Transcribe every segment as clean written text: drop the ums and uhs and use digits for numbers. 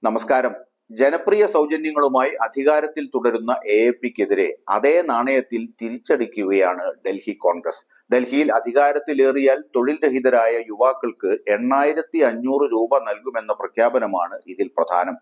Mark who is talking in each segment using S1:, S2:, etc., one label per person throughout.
S1: നമസ്കാരം. ജനപ്രിയ സൗജന്യങ്ങളുമായി അധികാരത്തിൽ തുടരുന്ന AAPക്കെതിരെ അതേ നാണയത്തിൽ തിരിച്ചടിക്കുകയാണ് ഡൽഹി കോൺഗ്രസ്. ഡൽഹിയിൽ അധികാരത്തിലേറിയാൽ തൊഴിൽ രഹിതരായ യുവാക്കൾക്ക് 8500 രൂപ നൽകുമെന്ന പ്രഖ്യാപനമാണ് ഇതിൽ പ്രധാനം.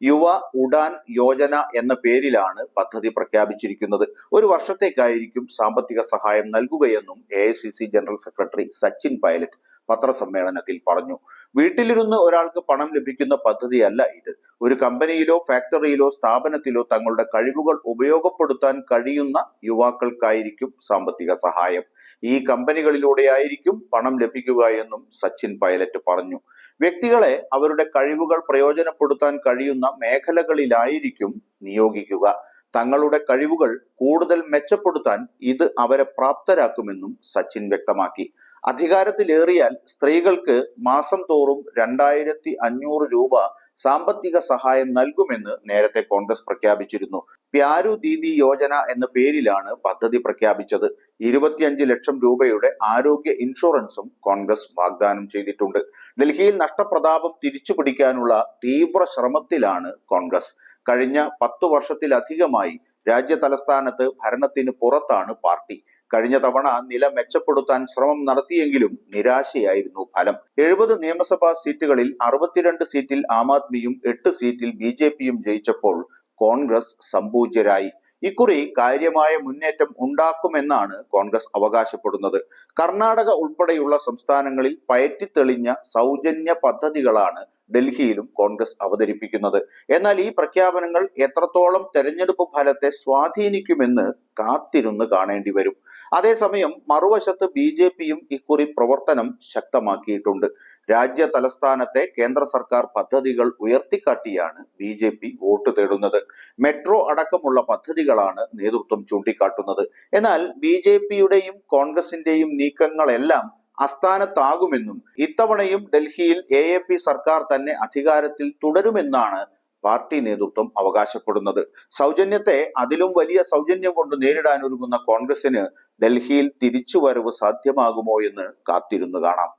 S1: യുവ ഉഡാൻ യോജന എന്ന പേരിലാണ് പദ്ധതി പ്രഖ്യാപിച്ചിരിക്കുന്നത്. ഒരു വർഷത്തേക്കായിരിക്കും സാമ്പത്തിക സഹായം നൽകുകയെന്നും AICC general secretary Sachin Pilot പത്രസമ്മേളനത്തിൽ പറഞ്ഞു. വീട്ടിലിരുന്ന് ഒരാൾക്ക് പണം ലഭിക്കുന്ന പദ്ധതിയല്ല ഇത്. ഒരു കമ്പനിയിലോ ഫാക്ടറിയിലോ സ്ഥാപനത്തിലോ തങ്ങളുടെ കഴിവുകൾ ഉപയോഗപ്പെടുത്താൻ കഴിയുന്ന യുവാക്കൾക്കായിരിക്കും സാമ്പത്തിക സഹായം. ഈ കമ്പനികളിലൂടെയായിരിക്കും പണം ലഭിക്കുക എന്നും സച്ചിൻ പൈലറ്റ് പറഞ്ഞു. വ്യക്തികളെ അവരുടെ കഴിവുകൾ പ്രയോജനപ്പെടുത്താൻ കഴിയുന്ന മേഖലകളിലായിരിക്കും നിയോഗിക്കുക. തങ്ങളുടെ കഴിവുകൾ കൂടുതൽ മെച്ചപ്പെടുത്താൻ ഇത് അവരെ പ്രാപ്തരാക്കുമെന്നും സച്ചിൻ വ്യക്തമാക്കി. അധികാരത്തിലേറിയാൽ സ്ത്രീകൾക്ക് മാസം തോറും 2500 രൂപ സാമ്പത്തിക സഹായം നൽകുമെന്ന് നേരത്തെ കോൺഗ്രസ് പ്രഖ്യാപിച്ചിരുന്നു. പ്യാരു ദീദി യോജന എന്ന പേരിലാണ് പദ്ധതി പ്രഖ്യാപിച്ചത്. 25 ലക്ഷം രൂപയുടെ ആരോഗ്യ ഇൻഷുറൻസും കോൺഗ്രസ് വാഗ്ദാനം ചെയ്തിട്ടുണ്ട്. ഡൽഹിയിൽ നഷ്ടപ്രതാപം തിരിച്ചുപിടിക്കാനുള്ള തീവ്ര ശ്രമത്തിലാണ് കോൺഗ്രസ്. കഴിഞ്ഞ 10 വർഷത്തിലധികമായി രാജ്യ തലസ്ഥാനത്ത് ഭരണത്തിന് പുറത്താണ് പാർട്ടി. കഴിഞ്ഞ തവണ നില മെച്ചപ്പെടുത്താൻ ശ്രമം നടത്തിയെങ്കിലും നിരാശയായിരുന്നു ഫലം. 70 നിയമസഭാ സീറ്റുകളിൽ 62 സീറ്റിൽ ആം ആദ്മിയും 8 സീറ്റിൽ BJPയും ജയിച്ചപ്പോൾ കോൺഗ്രസ് സംപൂജ്യരായി. ഇക്കുറി കാര്യമായ മുന്നേറ്റം ഉണ്ടാക്കുമെന്നാണ് കോൺഗ്രസ് അവകാശപ്പെടുന്നത്. കർണാടക ഉൾപ്പെടെയുള്ള സംസ്ഥാനങ്ങളിൽ പയറ്റിത്തെളിഞ്ഞ സൗജന്യ പദ്ധതികളാണ് ഡൽഹിയിലും കോൺഗ്രസ് അവതരിപ്പിക്കുന്നത്. എന്നാൽ ഈ പ്രഖ്യാപനങ്ങൾ എത്രത്തോളം തെരഞ്ഞെടുപ്പ് ഫലത്തെ സ്വാധീനിക്കുമെന്ന് കാത്തിരുന്ന് കാണേണ്ടി വരും. അതേസമയം മറുവശത്ത് BJPയും ഇക്കുറി പ്രവർത്തനം ശക്തമാക്കിയിട്ടുണ്ട്. രാജ്യ തലസ്ഥാനത്തെ കേന്ദ്ര സർക്കാർ പദ്ധതികൾ ഉയർത്തിക്കാട്ടിയാണ് BJP വോട്ട് തേടുന്നത്. മെട്രോ അടക്കമുള്ള പദ്ധതികളാണ് നേതൃത്വം ചൂണ്ടിക്കാട്ടുന്നത്. എന്നാൽ BJPയുടെയും കോൺഗ്രസിന്റെയും നീക്കങ്ങളെല്ലാം അസ്ഥാനത്താകുമെന്നും ഇത്തവണയും ഡൽഹിയിൽ AAP സർക്കാർ തന്നെ അധികാരത്തിൽ തുടരുമെന്നാണ് പാർട്ടി നേതൃത്വം അവകാശപ്പെടുന്നത്. സൗജന്യത്തെ അതിലും വലിയ സൗജന്യം കൊണ്ട് നേരിടാൻ ഒരുങ്ങുന്ന കോൺഗ്രസിന് ഡൽഹിയിൽ തിരിച്ചുവരവ് സാധ്യമാകുമോ എന്ന് കാത്തിരുന്നു കാണാം.